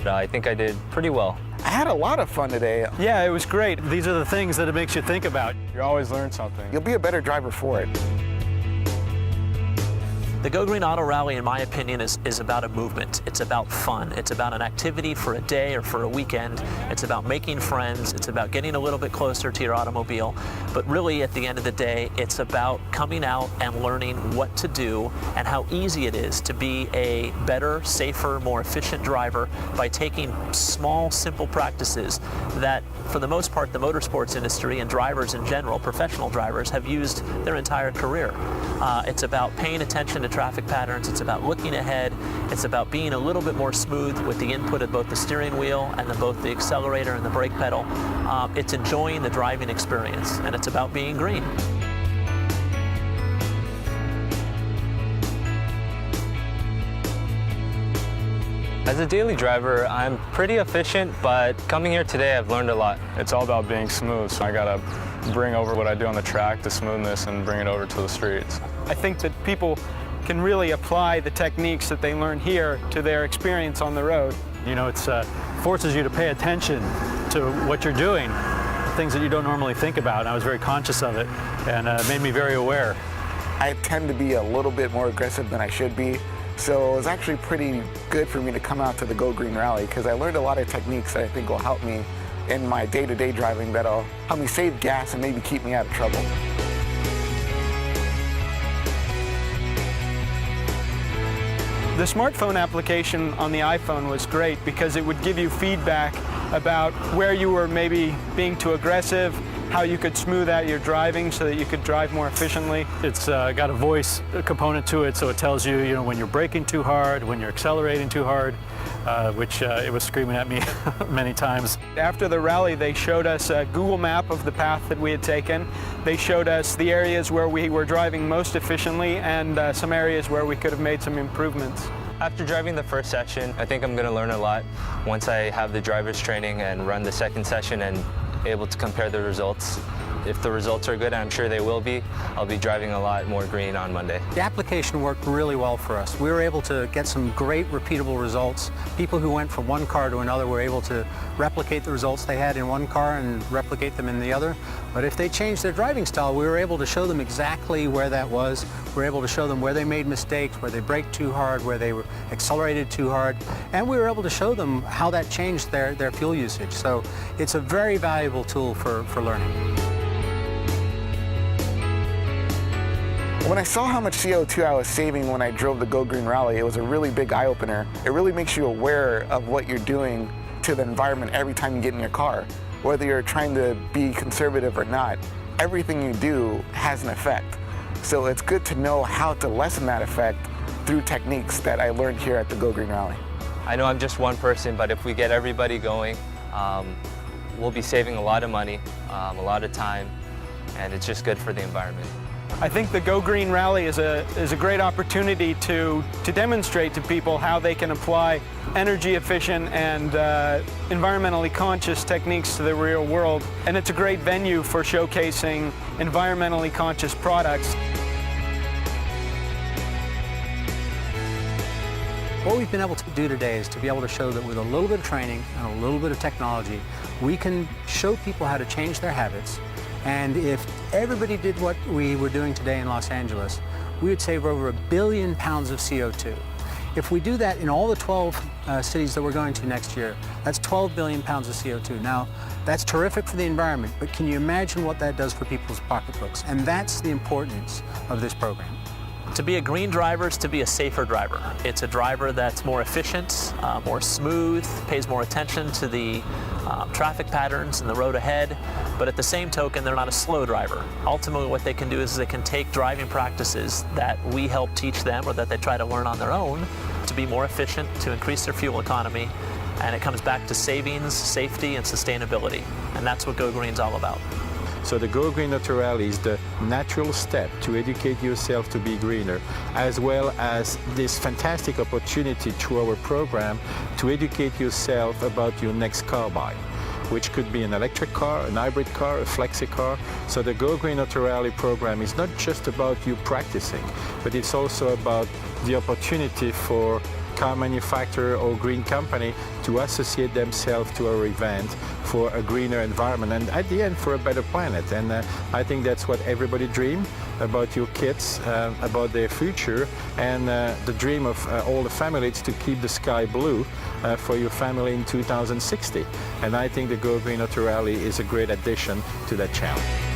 but I think I did pretty well. I had a lot of fun today. Yeah, it was great. These are the things that it makes you think about. You always learn something. You'll be a better driver for it. The GoGreen Auto Rally, in my opinion, is about a movement. It's about fun. It's about an activity for a day or for a weekend. It's about making friends. It's about getting a little bit closer to your automobile. But really, at the end of the day, it's about coming out and learning what to do and how easy it is to be a better, safer, more efficient driver by taking small, simple practices that, for the most part, the motorsports industry and drivers in general, professional drivers, have used their entire career. It's about paying attention to traffic patterns. It's about looking ahead. It's about being a little bit more smooth with the input of both the steering wheel and both the accelerator and the brake pedal. It's enjoying the driving experience, and it's about being green. As a daily driver, I'm pretty efficient, but coming here today, I've learned a lot. It's all about being smooth, so I gotta bring over what I do on the track, the smoothness, and bring it over to the streets. I think that people can really apply the techniques that they learn here to their experience on the road. You know, it forces you to pay attention to what you're doing, things that you don't normally think about. And I was very conscious of it, and it made me very aware. I tend to be a little bit more aggressive than I should be, so it was actually pretty good for me to come out to the GoGreen Rally because I learned a lot of techniques that I think will help me in my day-to-day driving that'll help me save gas and maybe keep me out of trouble. The smartphone application on the iPhone was great because it would give you feedback about where you were maybe being too aggressive, how you could smooth out your driving so that you could drive more efficiently. It's got a voice component to it, so it tells you, when you're braking too hard, when you're accelerating too hard, which it was screaming at me many times. After the rally, they showed us a Google map of the path that we had taken. They showed us the areas where we were driving most efficiently and some areas where we could have made some improvements. After driving the first session, I think I'm going to learn a lot once I have the driver's training and run the second session and able to compare the results. If the results are good, and I'm sure they will be, I'll be driving a lot more green on Monday. The application worked really well for us. We were able to get some great repeatable results. People who went from one car to another were able to replicate the results they had in one car and replicate them in the other. But if they changed their driving style, we were able to show them exactly where that was. We were able to show them where they made mistakes, where they braked too hard, where they accelerated too hard. And we were able to show them how that changed their fuel usage. So it's a very valuable tool for learning. When I saw how much CO2 I was saving when I drove the GoGreen Rally, it was a really big eye-opener. It really makes you aware of what you're doing to the environment every time you get in your car. Whether you're trying to be conservative or not, everything you do has an effect. So it's good to know how to lessen that effect through techniques that I learned here at the GoGreen Rally. I know I'm just one person, but if we get everybody going, we'll be saving a lot of money, a lot of time, and it's just good for the environment. I think the GoGreen Rally is a great opportunity to demonstrate to people how they can apply energy efficient and environmentally conscious techniques to the real world. And it's a great venue for showcasing environmentally conscious products. What we've been able to do today is to be able to show that with a little bit of training and a little bit of technology, we can show people how to change their habits. And if everybody did what we were doing today in Los Angeles, we would save over 1 billion pounds of CO2. If we do that in all the 12 cities that we're going to next year, that's 12 billion pounds of CO2. Now, that's terrific for the environment, but can you imagine what that does for people's pocketbooks? And that's the importance of this program. To be a green driver is to be a safer driver. It's a driver that's more efficient, more smooth, pays more attention to the traffic patterns and the road ahead, but at the same token, they're not a slow driver. Ultimately, what they can do is they can take driving practices that we help teach them or that they try to learn on their own to be more efficient, to increase their fuel economy, and it comes back to savings, safety, and sustainability. And that's what GoGreen's all about. So the GoGreen Auto Rally is the natural step to educate yourself to be greener, as well as this fantastic opportunity through our program to educate yourself about your next car buy, which could be an electric car, an hybrid car, a flexi car. So the GoGreen Auto Rally program is not just about you practicing, but it's also about the opportunity for car manufacturer or green company to associate themselves to our event for a greener environment and at the end for a better planet. And I think that's what everybody dreams about your kids, about their future, and the dream of all the families to keep the sky blue for your family in 2060. And I think the Go Green Auto Rally is a great addition to that challenge.